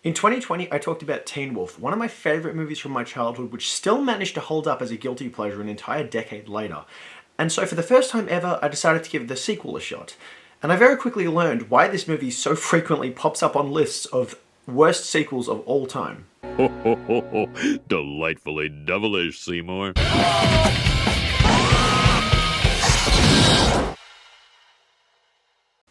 In 2020, I talked about Teen Wolf, one of my favourite movies from my childhood, which still managed to hold up as a guilty pleasure an entire decade later. And so for the first time ever, I decided to give the sequel a shot. And I very quickly learned why this movie so frequently pops up on lists of worst sequels of all time. Ho ho ho ho! Delightfully devilish, Seymour.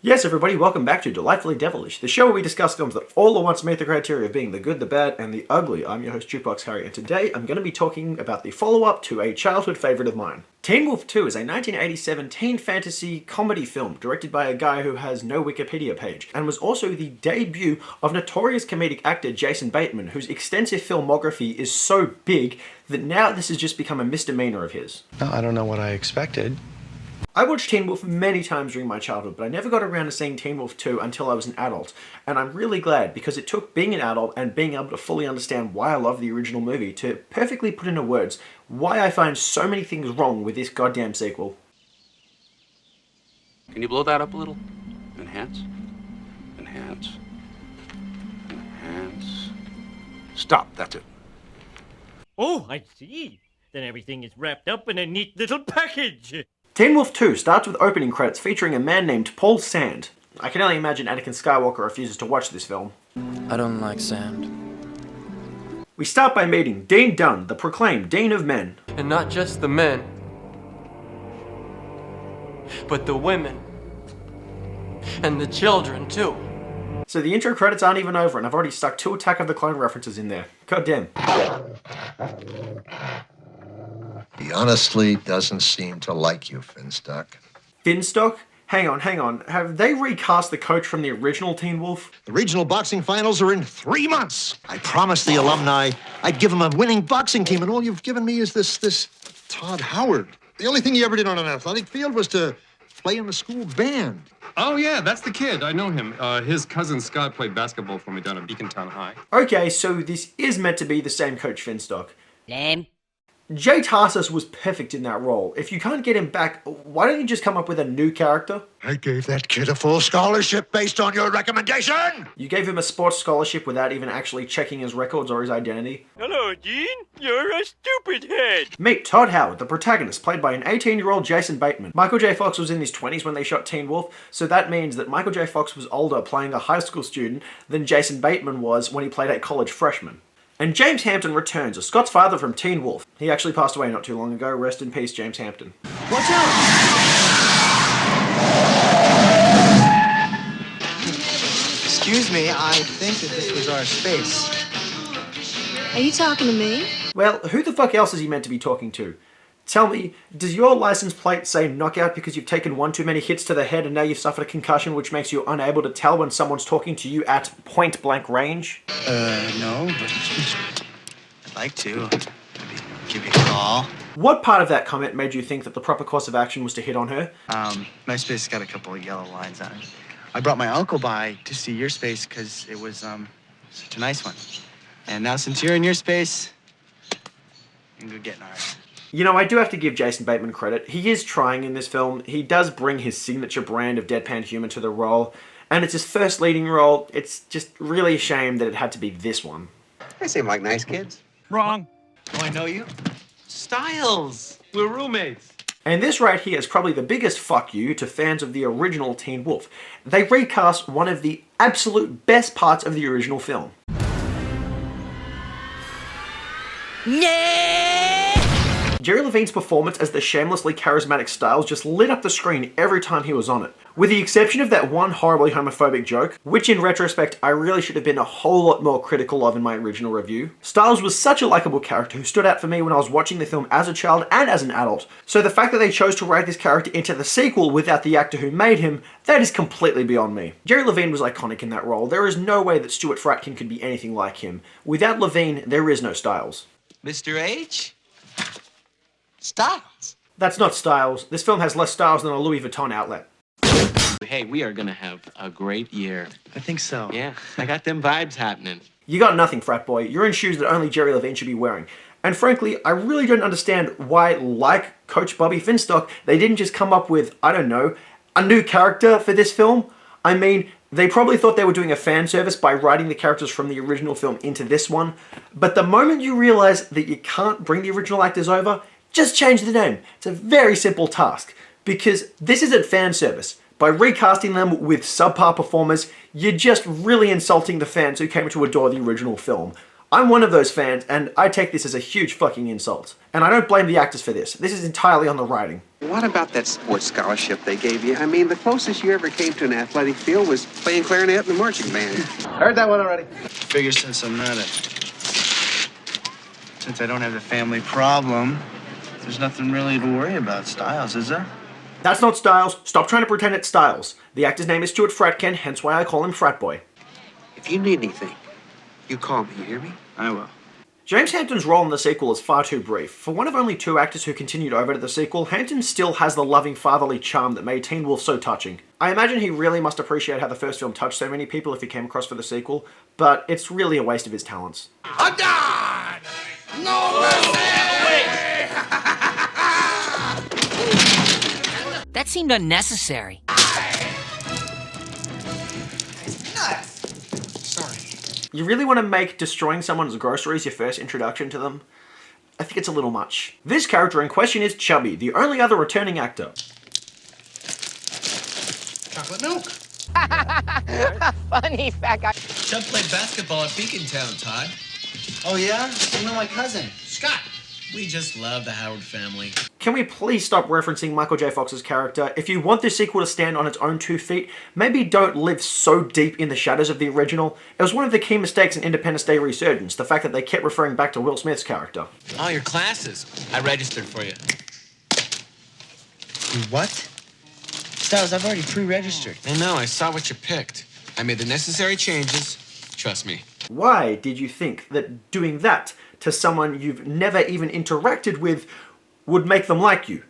Yes, everybody, welcome back to Delightfully Devilish, the show where we discuss films that all at once meet the criteria of being the good, the bad, and the ugly. I'm your host, Jukebox Harry, and today I'm going to be talking about the follow-up to a childhood favourite of mine. Teen Wolf 2 is a 1987 teen fantasy comedy film directed by a guy who has no Wikipedia page, and was also the debut of notorious comedic actor Jason Bateman, whose extensive filmography is so big that now this has just become a misdemeanor of his. Well, I don't know what I expected. I watched Teen Wolf many times during my childhood, but I never got around to seeing Teen Wolf 2 until I was an adult. And I'm really glad, because it took being an adult and being able to fully understand why I love the original movie to perfectly put into words why I find so many things wrong with this goddamn sequel. Can you blow that up a little? Enhance. Enhance. Enhance. Stop, that's it. Oh, I see. Then everything is wrapped up in a neat little package. Teen Wolf 2 starts with opening credits featuring a man named Paul Sand. I can only imagine Anakin Skywalker refuses to watch this film. I don't like sand. We start by meeting Dean Dunn, the proclaimed Dean of Men. And not just the men, but the women. And the children, too. So the intro credits aren't even over, and I've already stuck 2 Attack of the Clone references in there. Goddamn. He honestly doesn't seem to like you, Finstock. Finstock? Hang on. Have they recast the coach from the original Teen Wolf? The regional boxing finals are in 3 months. I promised the alumni I'd give them a winning boxing team, and all you've given me is this Todd Howard. The only thing he ever did on an athletic field was to play in the school band. Oh, yeah, that's the kid. I know him. His cousin Scott played basketball for me down at Beacontown High. Okay, so this is meant to be the same coach Finstock. Lame. Jay Tarsus was perfect in that role. If you can't get him back, why don't you just come up with a new character? I gave that kid a full scholarship based on your recommendation. You gave him a sports scholarship without even actually checking his records or his identity. Hello, Dean. You're a stupid head. Meet Todd Howard, the protagonist, played by an 18-year-old Jason Bateman. Michael J. Fox was in his 20s when they shot Teen Wolf, so that means that Michael J. Fox was older playing a high school student than Jason Bateman was when he played a college freshman. And James Hampton returns as Scott's father from Teen Wolf. He actually passed away not too long ago. Rest in peace, James Hampton. Watch out! Excuse me, I think that this was our space. Are you talking to me? Well, who the fuck else is he meant to be talking to? Tell me, does your license plate say knockout because you've taken 1 too many hits to the head and now you've suffered a concussion which makes you unable to tell when someone's talking to you at point-blank range? No, but I'd like to. Maybe give you a call. What part of that comment made you think that the proper course of action was to hit on her? My space has got a couple of yellow lines on it. I brought my uncle by to see your space because it was, such a nice one. And now since you're in your space, you can go get in ours. You know, I do have to give Jason Bateman credit. He is trying in this film. He does bring his signature brand of deadpan humor to the role, and it's his first leading role. It's just really a shame that it had to be this one. They seem like nice kids. Wrong. Oh, I know you. Styles. We're roommates. And this right here is probably the biggest fuck you to fans of the original Teen Wolf. They recast one of the absolute best parts of the original film. Jerry Levine's performance as the shamelessly charismatic Styles just lit up the screen every time he was on it. With the exception of that one horribly homophobic joke, which in retrospect I really should have been a whole lot more critical of in my original review, Styles was such a likable character who stood out for me when I was watching the film as a child and as an adult. So the fact that they chose to write this character into the sequel without the actor who made him, that is completely beyond me. Jerry Levine was iconic in that role. There is no way that Stuart Fratkin could be anything like him. Without Levine, there is no Styles. Mr. H? Styles. That's not Styles. This film has less Styles than a Louis Vuitton outlet. Hey, we are gonna have a great year. I think so. Yeah, I got them vibes happening. You got nothing, frat boy. You're in shoes that only Jerry Levine should be wearing. And frankly, I really don't understand why, like Coach Bobby Finstock, they didn't just come up with, I don't know, a new character for this film. I mean, They probably thought they were doing a fan service by writing the characters from the original film into this one, but the moment you realize that you can't bring the original actors over, just change the name. It's a very simple task, because this isn't fan service. By recasting them with subpar performers, you're just really insulting the fans who came to adore the original film. I'm one of those fans, and I take this as a huge fucking insult. And I don't blame the actors for this. This is entirely on the writing. What about that sports scholarship they gave you? I mean, the closest you ever came to an athletic field was playing clarinet in the marching band. Heard that one already. Figure since I don't have the family problem, there's nothing really to worry about, Styles, is there? That's not Styles. Stop trying to pretend it's Styles. The actor's name is Stuart Fratkin, hence why I call him Frat Boy. If you need anything, you call me, you hear me? I will. James Hampton's role in the sequel is far too brief. For one of only 2 actors who continued over to the sequel, Hampton still has the loving fatherly charm that made Teen Wolf so touching. I imagine he really must appreciate how the first film touched so many people if he came across for the sequel, but it's really a waste of his talents. I'm done! No mercy! That seemed unnecessary. You really want to make destroying someone's groceries your first introduction to them? I think it's a little much. This character in question is Chubby, the only other returning actor. Chocolate milk. Funny fat guy. Chub played basketball at Beacon Town, Todd. Oh, yeah? You know my cousin, Scott. We just love the Howard family. Can we please stop referencing Michael J. Fox's character? If you want this sequel to stand on its own 2 feet, maybe don't live so deep in the shadows of the original. It was one of the key mistakes in Independence Day Resurgence, the fact that they kept referring back to Will Smith's character. Oh, your classes. I registered for you. What? Styles, I've already pre-registered. I know, I saw what you picked. I made the necessary changes. Trust me. Why did you think that doing that to someone you've never even interacted with would make them like you?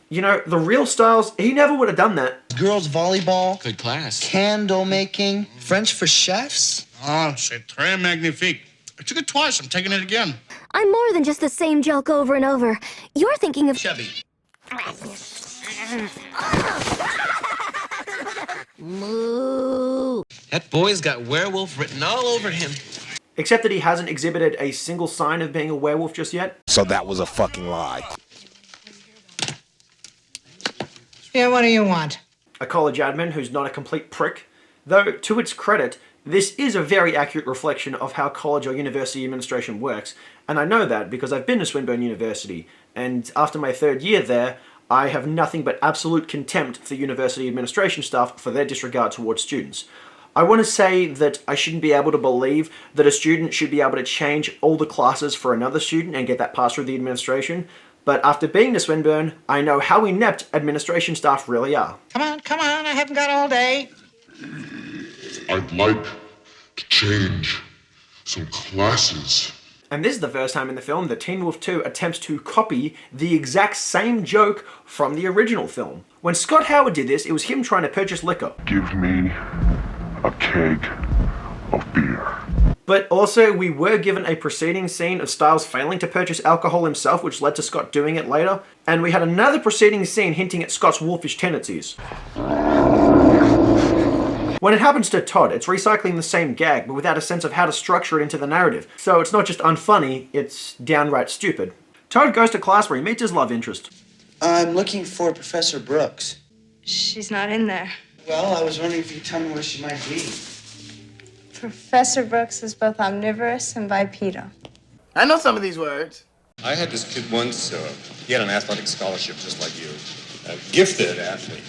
You know, the real Styles, he never would have done that. Girls volleyball. Good class. Candle making. French for chefs. Oh, c'est très magnifique. I took it twice. I'm taking it again. I'm more than just the same joke over and over. You're thinking of Chubby. Moo. That boy's got werewolf written all over him. Except that he hasn't exhibited a single sign of being a werewolf just yet. So that was a fucking lie. Yeah, what do you want? A college admin who's not a complete prick. Though, to its credit, this is a very accurate reflection of how college or university administration works, and I know that because I've been to Swinburne University, and after my 3rd year there, I have nothing but absolute contempt for university administration staff for their disregard towards students. I want to say that I shouldn't be able to believe that a student should be able to change all the classes for another student and get that passed through the administration, but after being to Swinburne, I know how inept administration staff really are. Come on, I haven't got all day. I'd like to change some classes. And this is the first time in the film that Teen Wolf 2 attempts to copy the exact same joke from the original film. When Scott Howard did this, it was him trying to purchase liquor. Give me a keg of beer. But also, we were given a preceding scene of Styles failing to purchase alcohol himself, which led to Scott doing it later. And we had another preceding scene hinting at Scott's wolfish tendencies. When it happens to Todd, it's recycling the same gag, but without a sense of how to structure it into the narrative. So it's not just unfunny, it's downright stupid. Todd goes to class where he meets his love interest. I'm looking for Professor Brooks. She's not in there. Well, I was wondering if you could tell me where she might be. Professor Brooks is both omnivorous and bipedal. I know some of these words. I had this kid once, he had an athletic scholarship just like you. A gifted athlete.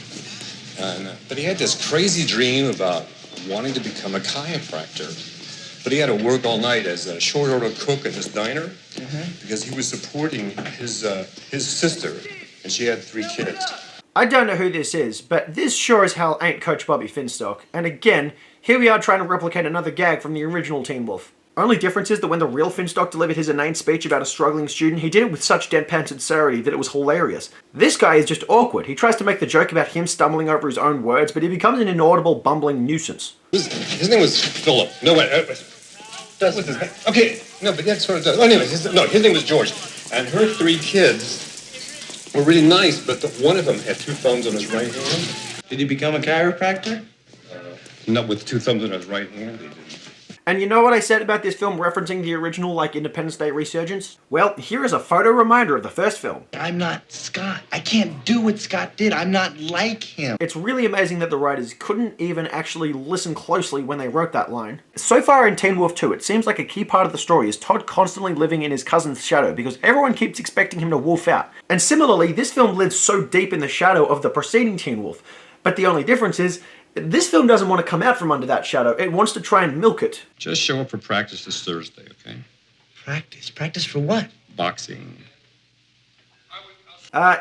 But he had this crazy dream about wanting to become a chiropractor. But he had to work all night as a short order cook at his diner because he was supporting his sister, and she had 3 kids. I don't know who this is, but this sure as hell ain't Coach Bobby Finstock. And again, here we are trying to replicate another gag from the original Teen Wolf. Only difference is that when the real Finstock delivered his inane speech about a struggling student, he did it with such deadpan sincerity that it was hilarious. This guy is just awkward. He tries to make the joke about him stumbling over his own words, but he becomes an inaudible, bumbling nuisance. His name was Philip. No, wait. That's what his name. Okay, no, but that sort of does. Anyway, his name was George. And her 3 kids were really nice, but one of them had 2 thumbs on his right hand. Did he become a chiropractor? Not with two thumbs in his right hand, he didn't. And you know what I said about this film referencing the original, like, Independence Day resurgence? Well, here is a photo reminder of the first film. I'm not Scott. I can't do what Scott did. I'm not like him. It's really amazing that the writers couldn't even actually listen closely when they wrote that line. So far in Teen Wolf 2, it seems like a key part of the story is Todd constantly living in his cousin's shadow because everyone keeps expecting him to wolf out. And similarly, this film lives so deep in the shadow of the preceding Teen Wolf. But the only difference is, this film doesn't want to come out from under that shadow. It wants to try and milk it. Just show up for practice this Thursday, okay? Practice? Practice for what? Boxing.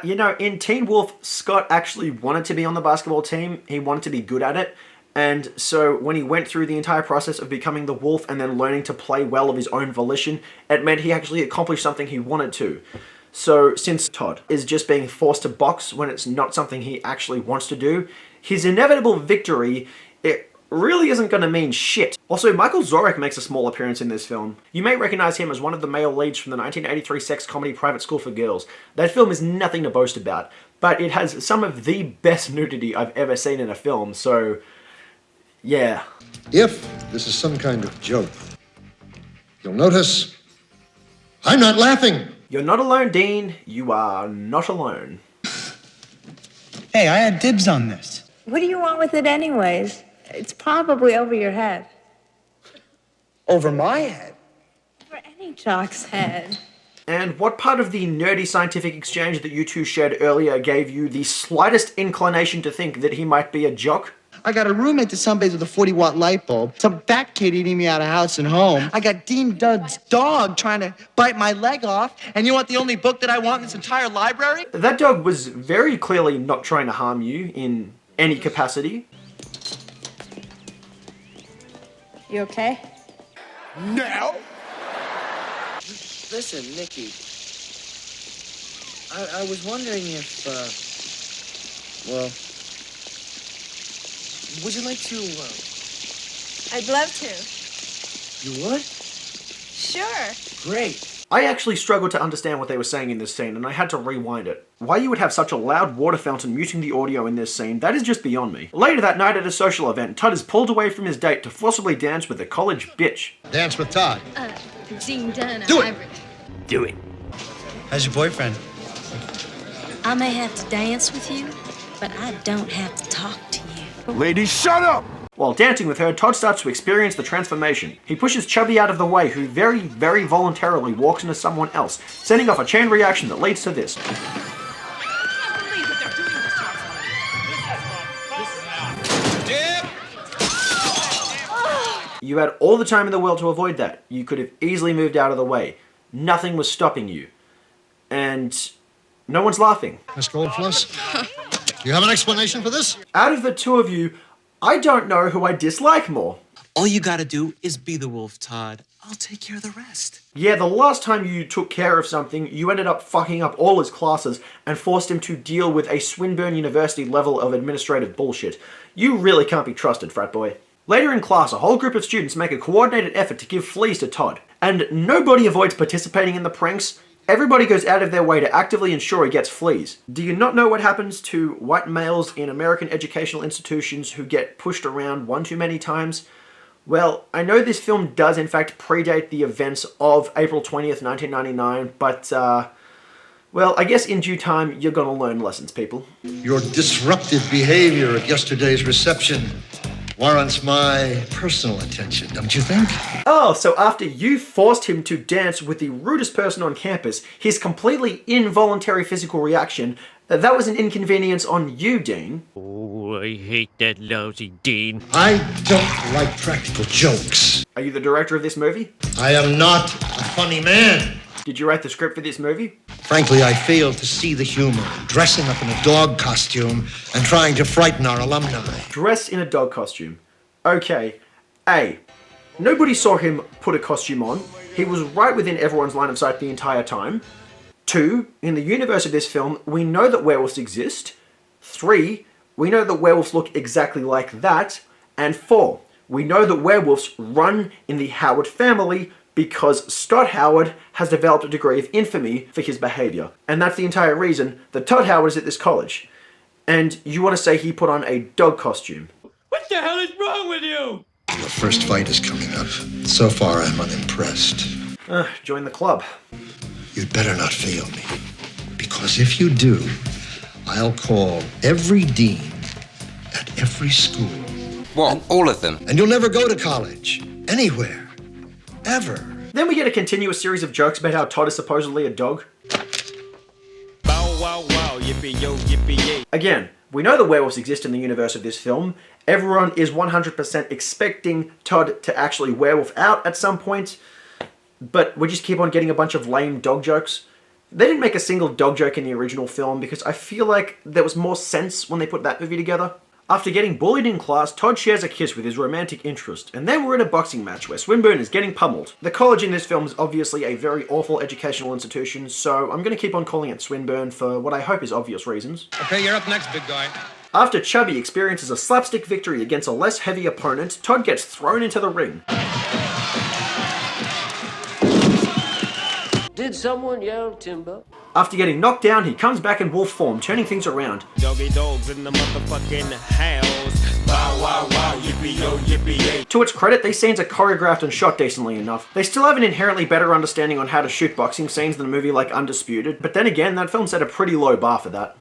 You know, in Teen Wolf, Scott actually wanted to be on the basketball team. He wanted to be good at it. And so when he went through the entire process of becoming the Wolf and then learning to play well of his own volition, it meant he actually accomplished something he wanted to. So since Todd is just being forced to box when it's not something he actually wants to do, his inevitable victory, it really isn't going to mean shit. Also, Michael Zorek makes a small appearance in this film. You may recognize him as one of the male leads from the 1983 sex comedy Private School for Girls. That film is nothing to boast about, but it has some of the best nudity I've ever seen in a film, so yeah. If this is some kind of joke, you'll notice I'm not laughing. You're not alone, Dean. You are not alone. Hey, I had dibs on this. What do you want with it anyways? It's probably over your head. Over my head? Over any jock's head. And what part of the nerdy scientific exchange that you two shared earlier gave you the slightest inclination to think that he might be a jock? I got a roommate that sunbathes with a 40-watt light bulb. Some fat kid eating me out of house and home. I got Dean Dudd's dog trying to bite my leg off. And you want the only book that I want in this entire library? That dog was very clearly not trying to harm you in any capacity. You okay? Now? Listen, Nikki. I was wondering if, well, would you like to, I'd love to. You would? Sure. Great. I actually struggled to understand what they were saying in this scene, and I had to rewind it. Why you would have such a loud water fountain muting the audio in this scene, that is just beyond me. Later that night at a social event, Todd is pulled away from his date to forcibly dance with a college bitch. Dance with Todd. Dean Dunn. Do it. Do it. How's your boyfriend? I may have to dance with you, but I don't have to talk to you. Ladies, shut up! While dancing with her, Todd starts to experience the transformation. He pushes Chubby out of the way, who very, very voluntarily walks into someone else, sending off a chain reaction that leads to this. You had all the time in the world to avoid that. You could have easily moved out of the way. Nothing was stopping you. And no one's laughing. Miss Goldfluss, you have an explanation for this? Out of the two of you, I don't know who I dislike more. All you gotta do is be the wolf, Todd. I'll take care of the rest. Yeah, the last time you took care of something, you ended up fucking up all his classes and forced him to deal with a Swinburne University level of administrative bullshit. You really can't be trusted, frat boy. Later in class, a whole group of students make a coordinated effort to give fleas to Todd. And nobody avoids participating in the pranks. Everybody goes out of their way to actively ensure he gets fleas. Do you not know what happens to white males in American educational institutions who get pushed around one too many times? Well, I know this film does in fact predate the events of April 20th, 1999, but, well, I guess in due time you're gonna learn lessons, people. Your disruptive behavior at yesterday's reception warrants my personal attention, don't you think? Oh, so after you forced him to dance with the rudest person on campus, his completely involuntary physical reaction, that was an inconvenience on you, Dean. Oh, I hate that lousy Dean. I don't like practical jokes. Are you the director of this movie? I am not a funny man. Did you write the script for this movie? Frankly, I fail to see the humor in dressing up in a dog costume and trying to frighten our alumni. Dress in a dog costume. Okay. A. Nobody saw him put a costume on. He was right within everyone's line of sight the entire time. 2. In the universe of this film, we know that werewolves exist. 3. We know that werewolves look exactly like that. And 4. We know that werewolves run in the Howard family because Stott Howard has developed a degree of infamy for his behavior. And that's the entire reason that Todd Howard is at this college. And you want to say he put on a dog costume. What What the hell is wrong with you? The first fight is coming up. So far, I'm unimpressed. Join the club. You'd better not fail me. Because if you do, I'll call every dean at every school. Well, all of them. And you'll never go to college. Anywhere. Ever. Then we get a continuous series of jokes about how Todd is supposedly a dog. Bow wow wow, yippee yo, yippee yay. Again, we know the werewolves exist in the universe of this film. Everyone is 100% expecting Todd to actually werewolf out at some point, but we just keep on getting a bunch of lame dog jokes. They didn't make a single dog joke in the original film because I feel like there was more sense when they put that movie together. After getting bullied in class, Todd shares a kiss with his romantic interest, and then we're in a boxing match where Swinburne is getting pummeled. The college in this film is obviously a very awful educational institution, so I'm going to keep on calling it Swinburne for what I hope is obvious reasons. Okay, you're up next, big guy. After Chubby experiences a slapstick victory against a less heavy opponent, Todd gets thrown into the ring. Did someone yell timber? After getting knocked down, he comes back in wolf form, turning things around. Doggy dogs in the motherfucking house. Bow wow wow, yippee yo, yippee yay. To its credit, these scenes are choreographed and shot decently enough. They still have an inherently better understanding on how to shoot boxing scenes than a movie like Undisputed, but then again, that film set a pretty low bar for that.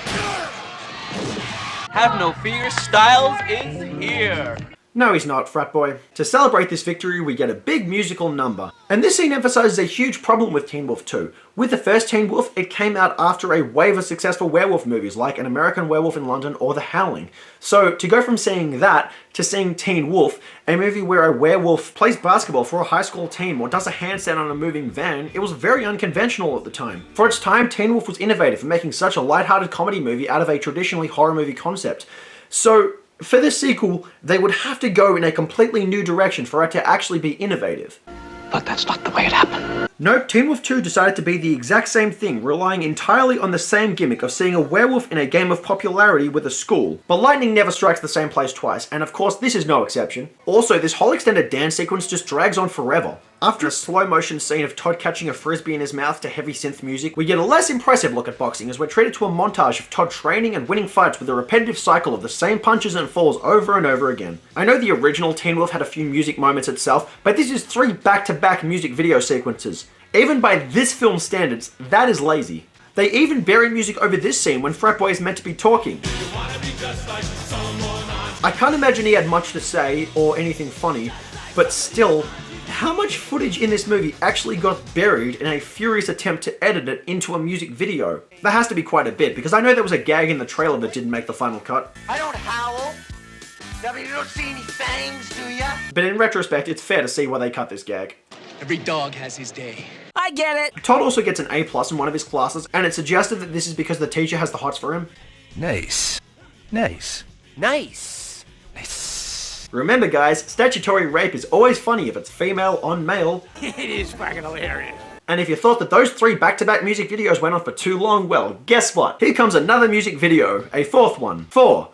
Have no fear, Styles is here. No, he's not, frat boy. To celebrate this victory, we get a big musical number. And this scene emphasizes a huge problem with Teen Wolf 2. With the first Teen Wolf, it came out after a wave of successful werewolf movies like An American Werewolf in London or The Howling. So, to go from seeing that to seeing Teen Wolf, a movie where a werewolf plays basketball for a high school team or does a handstand on a moving van, it was very unconventional at the time. For its time, Teen Wolf was innovative in making such a lighthearted comedy movie out of a traditionally horror movie concept. So, for this sequel, they would have to go in a completely new direction for it to actually be innovative. But that's not the way it happened. Nope, Teen Wolf 2 decided to be the exact same thing, relying entirely on the same gimmick of seeing a werewolf in a game of popularity with a school. But lightning never strikes the same place twice, and of course this is no exception. Also, this whole extended dance sequence just drags on forever. After a slow motion scene of Todd catching a frisbee in his mouth to heavy synth music, we get a less impressive look at boxing as we're treated to a montage of Todd training and winning fights with a repetitive cycle of the same punches and falls over and over again. I know the original Teen Wolf had a few music moments itself, but this is 3 back-to-back music video sequences. Even by this film's standards, that is lazy. They even bury music over this scene when Frat Boy is meant to be talking. I can't imagine he had much to say or anything funny, but still, how much footage in this movie actually got buried in a furious attempt to edit it into a music video? There has to be quite a bit, because I know there was a gag in the trailer that didn't make the final cut. I don't howl. You don't see any fangs, do ya? But in retrospect, it's fair to see why they cut this gag. Every dog has his day. I get it. Todd also gets an A+ in one of his classes, and it's suggested that this is because the teacher has the hots for him. Nice. Nice. Nice. Nice. Remember guys, statutory rape is always funny if it's female on male. It is fucking hilarious. And if you thought that those 3 back-to-back music videos went on for too long, well, guess what? Here comes another music video, a 4th one. 4.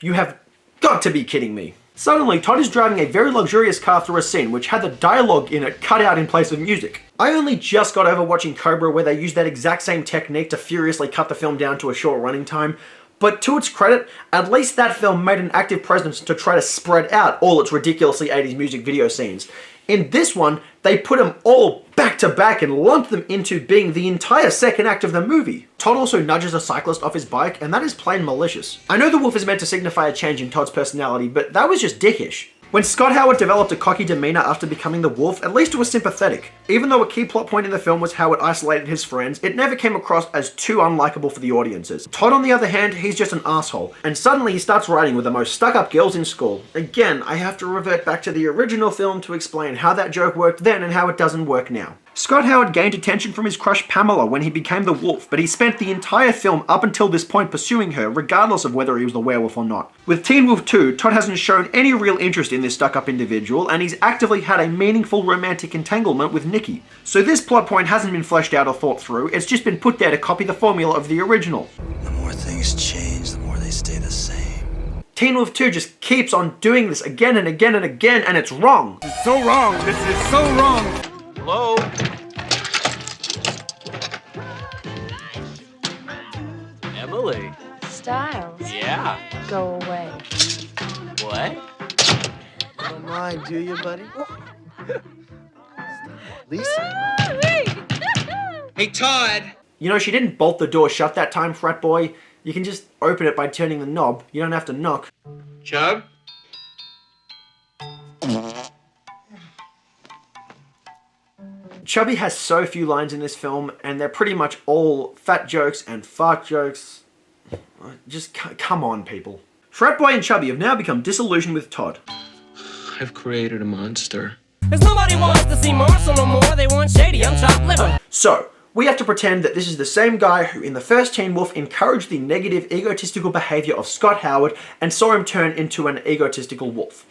You have got to be kidding me. Suddenly, Todd is driving a very luxurious car through a scene which had the dialogue in it cut out in place of music. I only just got over watching Cobra where they used that exact same technique to furiously cut the film down to a short running time, but to its credit, at least that film made an active presence to try to spread out all its ridiculously 80s music video scenes. In this one, they put them all back to back and lumped them into being the entire second act of the movie. Todd also nudges a cyclist off his bike, and that is plain malicious. I know the wolf is meant to signify a change in Todd's personality, but that was just dickish. When Scott Howard developed a cocky demeanor after becoming the wolf, at least it was sympathetic. Even though a key plot point in the film was how it isolated his friends, it never came across as too unlikable for the audiences. Todd, on the other hand, he's just an asshole, and suddenly he starts riding with the most stuck-up girls in school. Again, I have to revert back to the original film to explain how that joke worked then and how it doesn't work now. Scott Howard gained attention from his crush Pamela when he became the wolf, but he spent the entire film up until this point pursuing her, regardless of whether he was the werewolf or not. With Teen Wolf 2, Todd hasn't shown any real interest in this stuck-up individual, and he's actively had a meaningful romantic entanglement with Nikki. So this plot point hasn't been fleshed out or thought through, it's just been put there to copy the formula of the original. The more things change, the more they stay the same. Teen Wolf 2 just keeps on doing this again and again and again, and it's wrong. It's so wrong. This is so wrong. Hello? Emily. Styles. Yeah. Go away. What? mind, do you, buddy? Lisa? Hey, Todd! You know, she didn't bolt the door shut that time, frat boy. You can just open it by turning the knob. You don't have to knock. Chub? Chubby has so few lines in this film, and they're pretty much all fat jokes and fart jokes. Just come on, people. Frat Boy and Chubby have now become disillusioned with Todd. I've created a monster. Cause nobody wants to see Marshall no more. They want shady, unchopped liver. So, we have to pretend that this is the same guy who in the first Teen Wolf encouraged the negative egotistical behavior of Scott Howard and saw him turn into an egotistical wolf.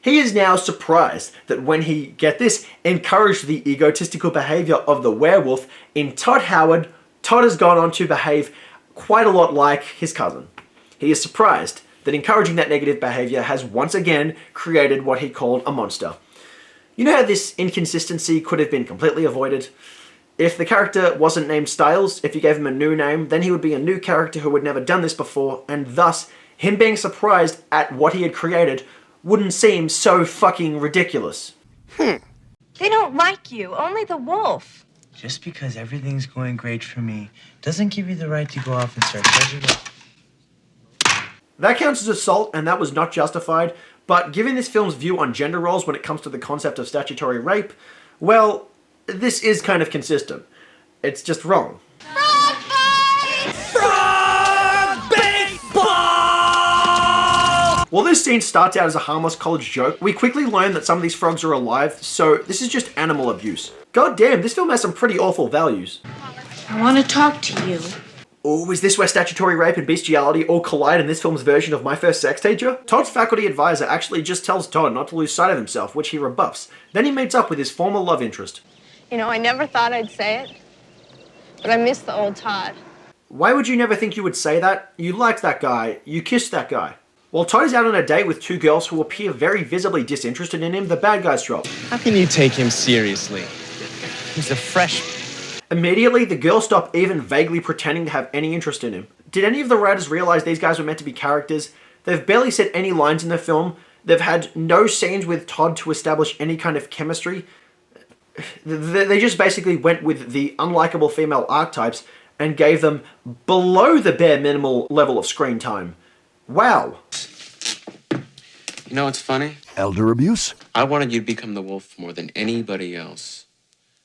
He is now surprised that when he, get this, encouraged the egotistical behavior of the werewolf in Todd Howard, Todd has gone on to behave quite a lot like his cousin. He is surprised that encouraging that negative behavior has once again created what he called a monster. You know how this inconsistency could have been completely avoided? If the character wasn't named Styles, if you gave him a new name, then he would be a new character who had never done this before, and thus, him being surprised at what he had created wouldn't seem so fucking ridiculous. They don't like you, only the wolf. Just because everything's going great for me doesn't give you the right to go off and start judging it. That counts as assault, and that was not justified, but given this film's view on gender roles when it comes to the concept of statutory rape, well, this is kind of consistent. It's just wrong. While this scene starts out as a harmless college joke, we quickly learn that some of these frogs are alive, so this is just animal abuse. God damn, this film has some pretty awful values. I want to talk to you. Oh, is this where statutory rape and bestiality all collide in this film's version of My First Sex Teacher? Todd's faculty advisor actually just tells Todd not to lose sight of himself, which he rebuffs. Then he meets up with his former love interest. You know, I never thought I'd say it, but I miss the old Todd. Why would you never think you would say that? You liked that guy. You kissed that guy. While Todd is out on a date with two girls who appear very visibly disinterested in him, the bad guys drop. How can you take him seriously? He's a freshman. Immediately, the girls stop even vaguely pretending to have any interest in him. Did any of the writers realize these guys were meant to be characters? They've barely said any lines in the film. They've had no scenes with Todd to establish any kind of chemistry. They just basically went with the unlikable female archetypes and gave them below the bare minimal level of screen time. Wow. You know what's funny? Elder abuse? I wanted you to become the wolf more than anybody else.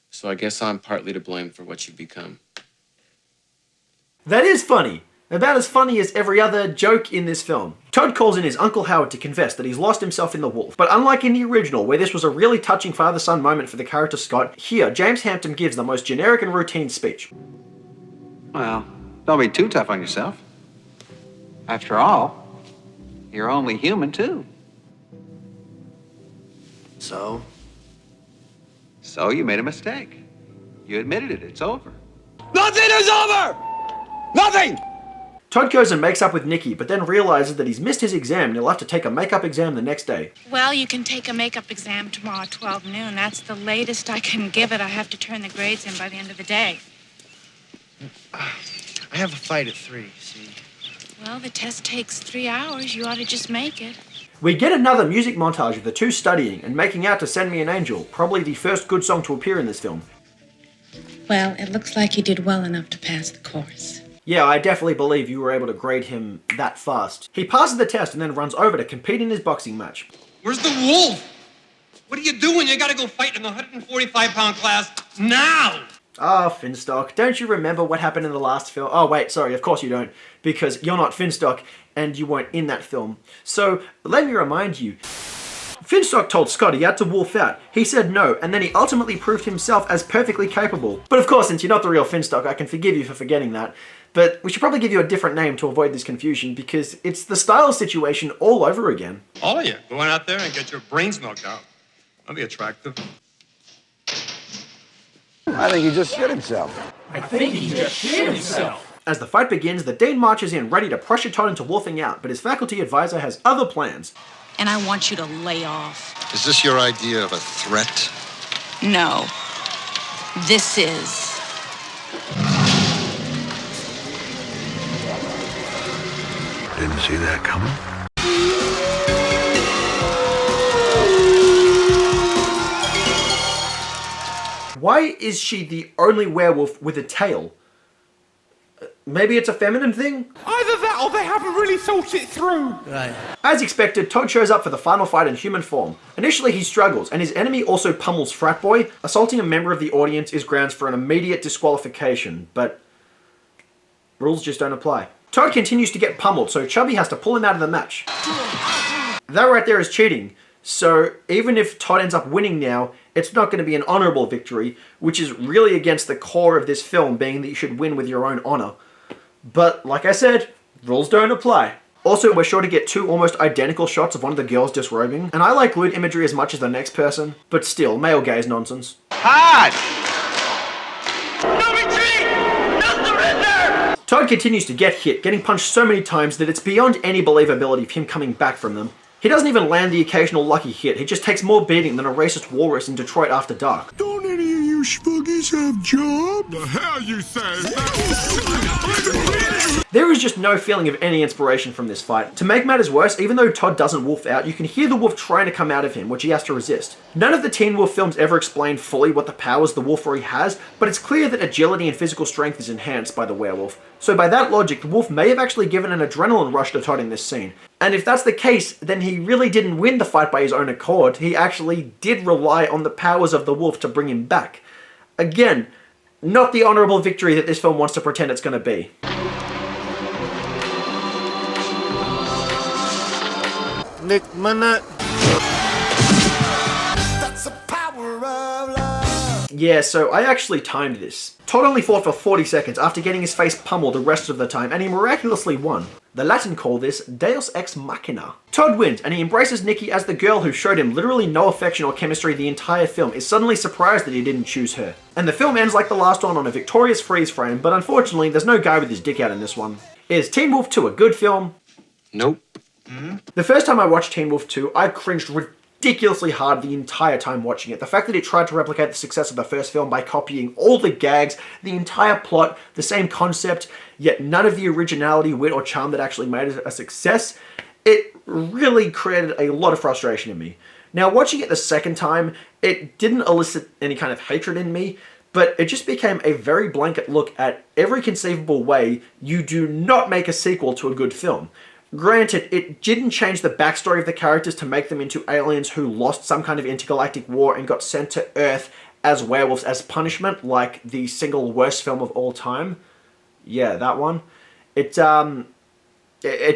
So I guess I'm partly to blame for what you've become. That is funny. About as funny as every other joke in this film. Todd calls in his Uncle Howard to confess that he's lost himself in the wolf. But unlike in the original, where this was a really touching father-son moment for the character Scott, here, James Hampton gives the most generic and routine speech. Well, don't be too tough on yourself. After all, you're only human, too. So? So you made a mistake. You admitted it. It's over. Nothing is over! Nothing! Todd goes and makes up with Nikki, but then realizes that he's missed his exam and he'll have to take a makeup exam the next day. Well, you can take a makeup exam tomorrow at 12 noon. That's the latest I can give it. I have to turn the grades in by the end of the day. I have a fight at 3, see? Well, the test takes 3 hours. You ought to just make it. We get another music montage of the two studying and making out to Send Me an Angel, probably the first good song to appear in this film. Well, it looks like he did well enough to pass the course. Yeah, I definitely believe you were able to grade him that fast. He passes the test and then runs over to compete in his boxing match. Where's the wolf? What are you doing? You gotta go fight in the 145-pound class now! Ah, Finstock, don't you remember what happened in the last film? Oh wait, sorry, of course you don't, because you're not Finstock and you weren't in that film. So, let me remind you, Finstock told Scott he had to wolf out. He said no, and then he ultimately proved himself as perfectly capable. But of course, since you're not the real Finstock, I can forgive you for forgetting that. But we should probably give you a different name to avoid this confusion, because it's the Styles situation all over again. All of you going out there and get your brains knocked out. That'll be attractive. I think he just shit himself. I think he just shit himself. As the fight begins, the Dean marches in ready to pressure Todd into wolfing out, but his faculty advisor has other plans. And I want you to lay off. Is this your idea of a threat? No. This is. Didn't see that coming. Why is she the only werewolf with a tail? Maybe it's a feminine thing? Either that or they haven't really thought it through. Right. As expected, Todd shows up for the final fight in human form. Initially he struggles, and his enemy also pummels Frat Boy. Assaulting a member of the audience is grounds for an immediate disqualification, but rules just don't apply. Todd continues to get pummeled, so Chubby has to pull him out of the match. That right there is cheating. So even if Todd ends up winning now, it's not going to be an honorable victory, which is really against the core of this film, being that you should win with your own honor. But like I said, rules don't apply. Also, we're sure to get 2 almost identical shots of one of the girls disrobing, and I like lewd imagery as much as the next person, but still, male gaze nonsense. Hard! No retreat! No surrender! Todd continues to get hit, getting punched so many times that it's beyond any believability of him coming back from them. He doesn't even land the occasional lucky hit, he just takes more beating than a racist walrus in Detroit After Dark. Don't any of you spookies have jobs? The hell you say? There is just no feeling of any inspiration from this fight. To make matters worse, even though Todd doesn't wolf out, you can hear the wolf trying to come out of him, which he has to resist. None of the Teen Wolf films ever explain fully what the powers the wolfery has, but it's clear that agility and physical strength is enhanced by the werewolf. So by that logic, the wolf may have actually given an adrenaline rush to Todd in this scene. And if that's the case, then he really didn't win the fight by his own accord. He actually did rely on the powers of the wolf to bring him back. Again, not the honorable victory that this film wants to pretend it's going to be. Nick Minute. Yeah, so I actually timed this. Todd only fought for 40 seconds after getting his face pummeled the rest of the time, and he miraculously won. The Latin call this Deus Ex Machina. Todd wins, and he embraces Nikki as the girl who showed him literally no affection or chemistry the entire film is suddenly surprised that he didn't choose her. And the film ends like the last one on a victorious freeze frame, but unfortunately there's no guy with his dick out in this one. Is Teen Wolf 2 a good film? Nope. The first time I watched Teen Wolf 2, I cringed ridiculously hard the entire time watching it. The fact that it tried to replicate the success of the first film by copying all the gags, the entire plot, the same concept, yet none of the originality, wit, or charm that actually made it a success, it really created a lot of frustration in me. Now, watching it the second time, it didn't elicit any kind of hatred in me, but it just became a very blanket look at every conceivable way you do not make a sequel to a good film. Granted, it didn't change the backstory of the characters to make them into aliens who lost some kind of intergalactic war and got sent to Earth as werewolves as punishment, like the single worst film of all time. Yeah, that one. It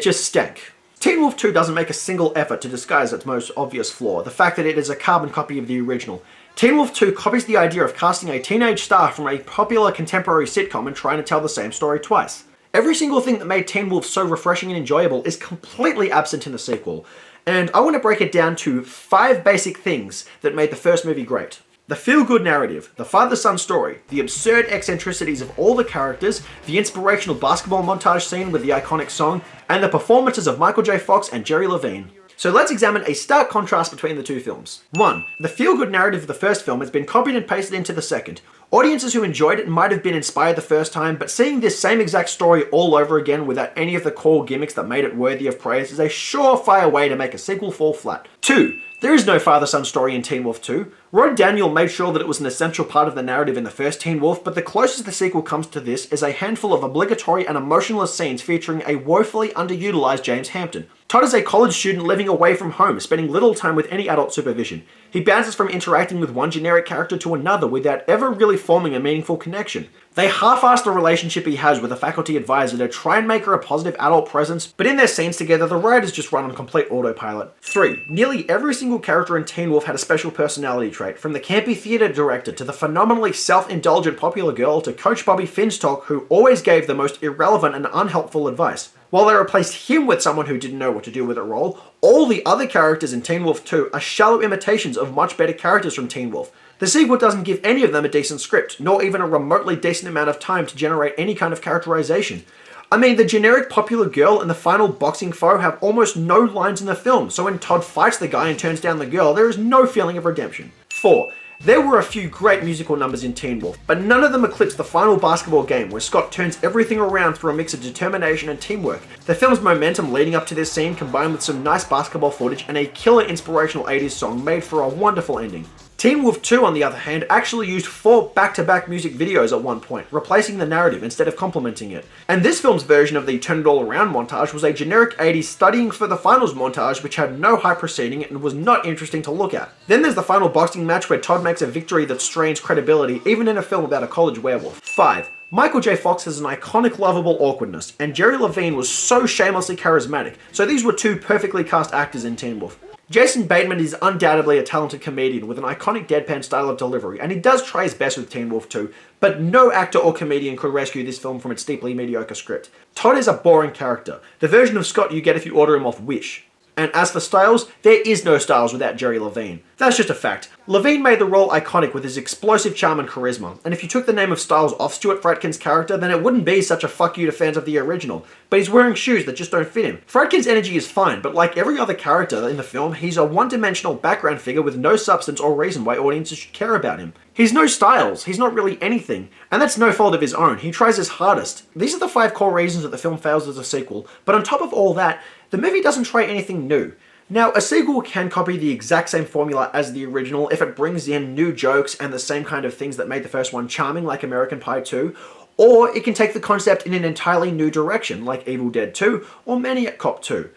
just stank. Teen Wolf 2 doesn't make a single effort to disguise its most obvious flaw, the fact that it is a carbon copy of the original. Teen Wolf 2 copies the idea of casting a teenage star from a popular contemporary sitcom and trying to tell the same story twice. Every single thing that made Teen Wolf so refreshing and enjoyable is completely absent in the sequel, and I want to break it down to 5 basic things that made the first movie great. The feel-good narrative, the father-son story, the absurd eccentricities of all the characters, the inspirational basketball montage scene with the iconic song, and the performances of Michael J. Fox and Jerry Levine. So let's examine a stark contrast between the two films. 1. The feel-good narrative of the first film has been copied and pasted into the second. Audiences who enjoyed it might have been inspired the first time, but seeing this same exact story all over again without any of the core gimmicks that made it worthy of praise is a surefire way to make a sequel fall flat. 2. There is no father-son story in Teen Wolf 2. Rod Daniel made sure that it was an essential part of the narrative in the first Teen Wolf, but the closest the sequel comes to this is a handful of obligatory and emotionless scenes featuring a woefully underutilized James Hampton. Todd is a college student living away from home, spending little time with any adult supervision. He bounces from interacting with one generic character to another without ever really forming a meaningful connection. They half-ass the relationship he has with a faculty advisor to try and make her a positive adult presence, but in their scenes together, the writers just run on complete autopilot. 3. Nearly every single character in Teen Wolf had a special personality trait, from the campy theatre director to the phenomenally self-indulgent popular girl to Coach Bobby Finstock, who always gave the most irrelevant and unhelpful advice. While they replaced him with someone who didn't know what to do with a role, all the other characters in Teen Wolf 2 are shallow imitations of much better characters from Teen Wolf. The sequel doesn't give any of them a decent script, nor even a remotely decent amount of time to generate any kind of characterization. I mean, the generic popular girl and the final boxing foe have almost no lines in the film, so when Todd fights the guy and turns down the girl, there is no feeling of redemption. 4. There were a few great musical numbers in Teen Wolf, but none of them eclipse the final basketball game where Scott turns everything around through a mix of determination and teamwork. The film's momentum leading up to this scene combined with some nice basketball footage and a killer inspirational 80s song made for a wonderful ending. Teen Wolf 2, on the other hand, actually used 4 back-to-back music videos at one point, replacing the narrative instead of complementing it. And this film's version of the Turn It All Around montage was a generic 80s studying for the finals montage which had no hype preceding it and was not interesting to look at. Then there's the final boxing match where Todd makes a victory that strains credibility even in a film about a college werewolf. 5. Michael J. Fox has an iconic lovable awkwardness, and Jerry Levine was so shamelessly charismatic, so these were 2 perfectly cast actors in Teen Wolf. Jason Bateman is undoubtedly a talented comedian with an iconic deadpan style of delivery, and he does try his best with Teen Wolf 2, but no actor or comedian could rescue this film from its deeply mediocre script. Todd is a boring character, the version of Scott you get if you order him off Wish. And as for Styles, there is no Styles without Jerry Levine. That's just a fact. Levine made the role iconic with his explosive charm and charisma, and if you took the name of Styles off Stuart Fradkin's character, then it wouldn't be such a fuck you to fans of the original. But he's wearing shoes that just don't fit him. Fradkin's energy is fine, but like every other character in the film, he's a one-dimensional background figure with no substance or reason why audiences should care about him. He's no Styles, he's not really anything, and that's no fault of his own. He tries his hardest. These are the 5 core reasons that the film fails as a sequel, but on top of all that, the movie doesn't try anything new. Now, a sequel can copy the exact same formula as the original if it brings in new jokes and the same kind of things that made the first one charming, like American Pie 2, or it can take the concept in an entirely new direction, like Evil Dead 2 or Maniac Cop 2.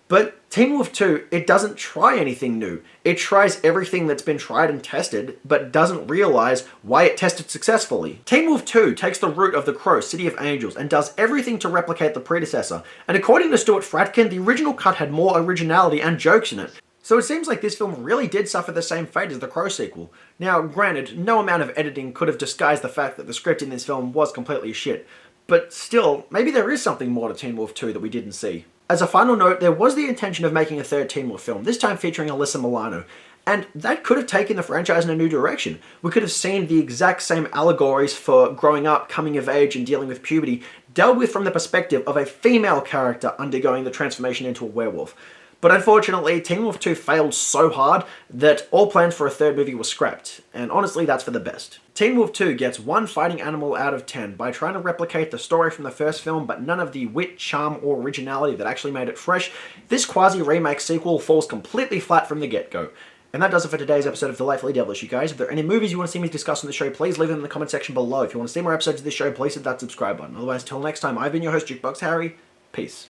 But Teen Wolf 2, it doesn't try anything new. It tries everything that's been tried and tested, but doesn't realize why it tested successfully. Teen Wolf 2 takes the route of The Crow, City of Angels, and does everything to replicate the predecessor, and according to Stuart Fradkin, the original cut had more originality and jokes in it. So it seems like this film really did suffer the same fate as the Crow sequel. Now, granted, no amount of editing could have disguised the fact that the script in this film was completely shit, but still, maybe there is something more to Teen Wolf 2 that we didn't see. As a final note, there was the intention of making a third Teen Wolf film, this time featuring Alyssa Milano, and that could have taken the franchise in a new direction. We could have seen the exact same allegories for growing up, coming of age, and dealing with puberty dealt with from the perspective of a female character undergoing the transformation into a werewolf. But unfortunately, Teen Wolf 2 failed so hard that all plans for a third movie were scrapped, and honestly, that's for the best. Teen Wolf 2 gets 1 fighting animal out of 10 by trying to replicate the story from the first film, but none of the wit, charm, or originality that actually made it fresh. This quasi-remake sequel falls completely flat from the get-go. And that does it for today's episode of Delightfully Devilish, you guys. If there are any movies you want to see me discuss on the show, please leave them in the comment section below. If you want to see more episodes of this show, please hit that subscribe button. Otherwise, till next time, I've been your host, Jukebox Harry. Peace.